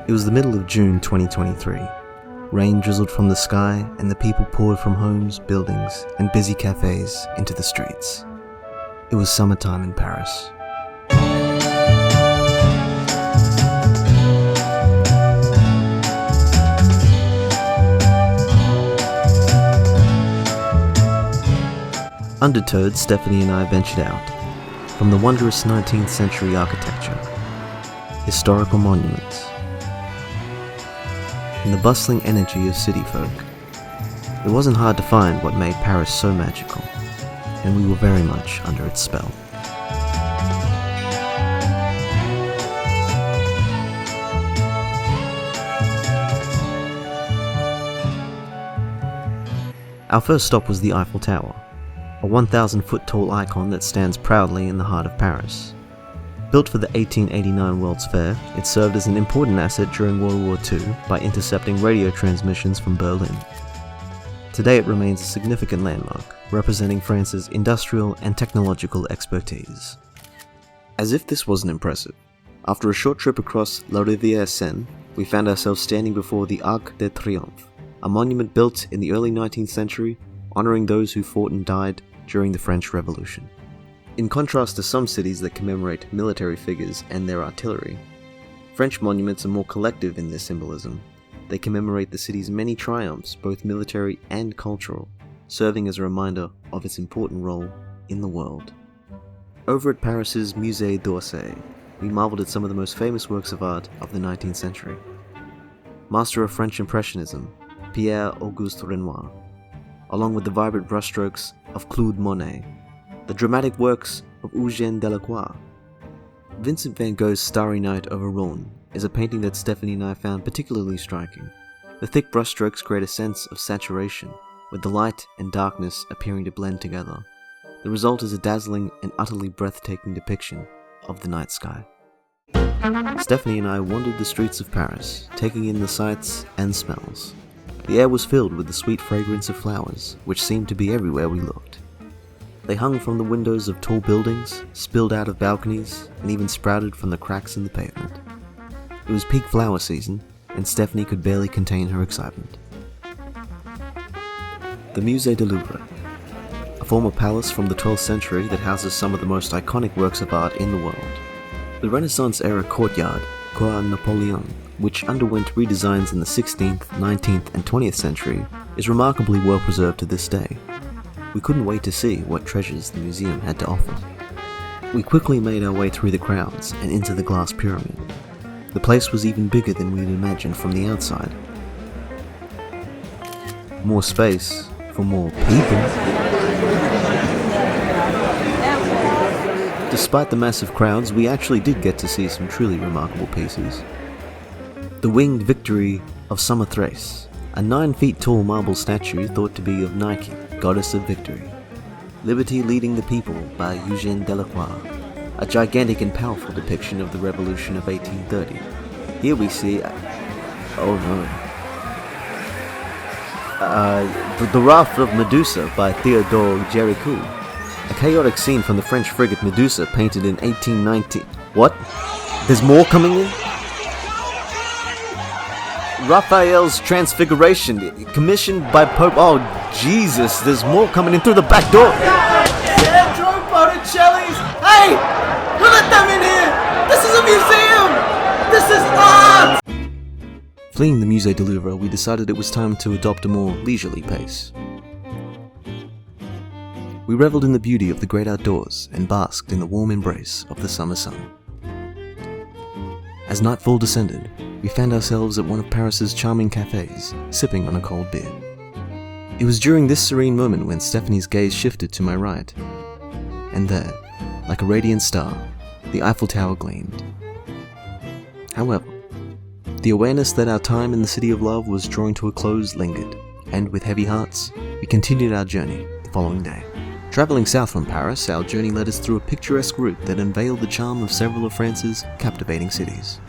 It was the middle of June 2023. Rain drizzled from the sky and the people poured from homes, buildings, and busy cafes into the streets. It was summertime in Paris. Undeterred, Stephanie and I ventured out from the wondrous 19th century architecture, historical monuments, and the bustling energy of city folk. It wasn't hard to find what made Paris so magical, and we were very much under its spell. Our first stop was the Eiffel Tower, a 1,000-foot tall icon that stands proudly in the heart of Paris. Built for the 1889 World's Fair, it served as an important asset during World War II by intercepting radio transmissions from Berlin. Today it remains a significant landmark, representing France's industrial and technological expertise. As if this wasn't impressive, after a short trip across La Rivière Seine, we found ourselves standing before the Arc de Triomphe, a monument built in the early 19th century, honoring those who fought and died during the French Revolution. In contrast to some cities that commemorate military figures and their artillery, French monuments are more collective in their symbolism. They commemorate the city's many triumphs, both military and cultural, serving as a reminder of its important role in the world. Over at Paris's Musée d'Orsay, we marveled at some of the most famous works of art of the 19th century. Master of French Impressionism, Pierre-Auguste Renoir, along with the vibrant brushstrokes of Claude Monet, the dramatic works of Eugène Delacroix. Vincent van Gogh's Starry Night over Rhône is a painting that Stephanie and I found particularly striking. The thick brushstrokes create a sense of saturation, with the light and darkness appearing to blend together. The result is a dazzling and utterly breathtaking depiction of the night sky. Stephanie and I wandered the streets of Paris, taking in the sights and smells. The air was filled with the sweet fragrance of flowers, which seemed to be everywhere we looked. They hung from the windows of tall buildings, spilled out of balconies, and even sprouted from the cracks in the pavement. It was peak flower season, and Stephanie could barely contain her excitement. The Musée du Louvre, a former palace from the 12th century that houses some of the most iconic works of art in the world. The Renaissance-era courtyard, Cour Napoleon, which underwent redesigns in the 16th, 19th, and 20th century, is remarkably well preserved to this day. We couldn't wait to see what treasures the museum had to offer. We quickly made our way through the crowds and into the glass pyramid. The place was even bigger than we'd imagined from the outside. More space for more people. Despite the massive crowds, we actually did get to see some truly remarkable pieces. The Winged Victory of Samothrace, a 9 feet tall marble statue thought to be of Nike, goddess of victory. Liberty Leading the People by Eugène Delacroix, a gigantic and powerful depiction of the Revolution of 1830. Here we see, The Wrath of Medusa by Theodore Géricault, a chaotic scene from the French frigate Medusa painted in 1890. What? There's more coming in? Raphael's Transfiguration, commissioned by Pope... Oh, Jesus, there's more coming in through the back door. Sandro Botticelli's... Hey! You let them in here! This is a museum! This is art! Fleeing the Musée du Louvre, we decided it was time to adopt a more leisurely pace. We reveled in the beauty of the great outdoors and basked in the warm embrace of the summer sun. As nightfall descended, we found ourselves at one of Paris's charming cafes, sipping on a cold beer. It was during this serene moment when Stephanie's gaze shifted to my right, and there, like a radiant star, the Eiffel Tower gleamed. However, the awareness that our time in the City of Love was drawing to a close lingered, and with heavy hearts, we continued our journey the following day. Traveling south from Paris, our journey led us through a picturesque route that unveiled the charm of several of France's captivating cities.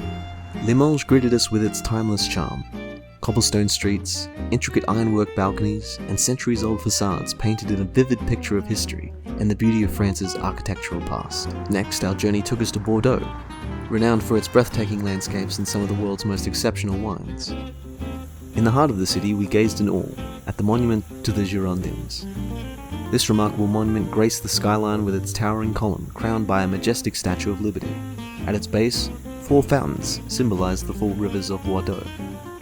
Limoges greeted us with its timeless charm. Cobblestone streets, intricate ironwork balconies, and centuries-old facades painted in a vivid picture of history and the beauty of France's architectural past. Next, our journey took us to Bordeaux, renowned for its breathtaking landscapes and some of the world's most exceptional wines. In the heart of the city, we gazed in awe at the monument to the Girondins. This remarkable monument graced the skyline with its towering column, crowned by a majestic statue of Liberty. At its base, 4 fountains symbolize the 4 rivers of Bordeaux.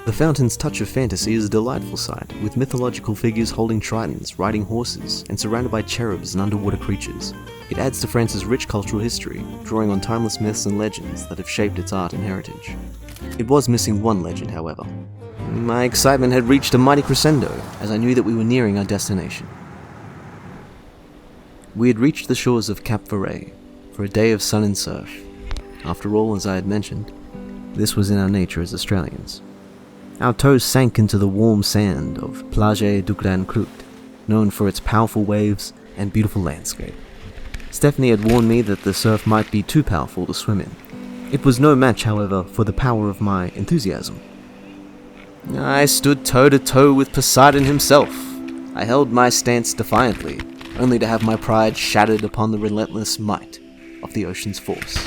The fountain's touch of fantasy is a delightful sight, with mythological figures holding tridents, riding horses, and surrounded by cherubs and underwater creatures. It adds to France's rich cultural history, drawing on timeless myths and legends that have shaped its art and heritage. It was missing one legend, however. My excitement had reached a mighty crescendo as I knew that we were nearing our destination. We had reached the shores of Cap Ferret for a day of sun and surf. After all, as I had mentioned, this was in our nature as Australians. Our toes sank into the warm sand of Plage du Grand Croûte, known for its powerful waves and beautiful landscape. Stephanie had warned me that the surf might be too powerful to swim in. It was no match, however, for the power of my enthusiasm. I stood toe-to-toe with Poseidon himself. I held my stance defiantly, only to have my pride shattered upon the relentless might of the ocean's force.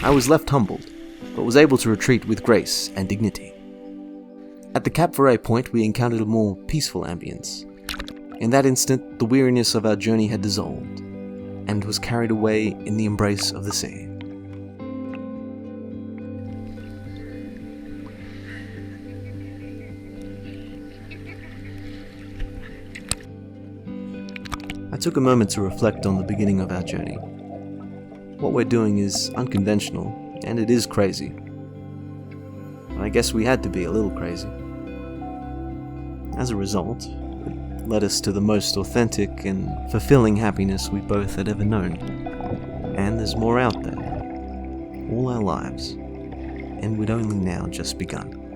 I was left humbled, but was able to retreat with grace and dignity. At the Cap Ferret point, we encountered a more peaceful ambience. In that instant, the weariness of our journey had dissolved, and was carried away in the embrace of the sea. I took a moment to reflect on the beginning of our journey. What we're doing is unconventional, and it is crazy. But I guess we had to be a little crazy. As a result, it led us to the most authentic and fulfilling happiness we both had ever known. And there's more out there. All our lives. And we'd only now just begun.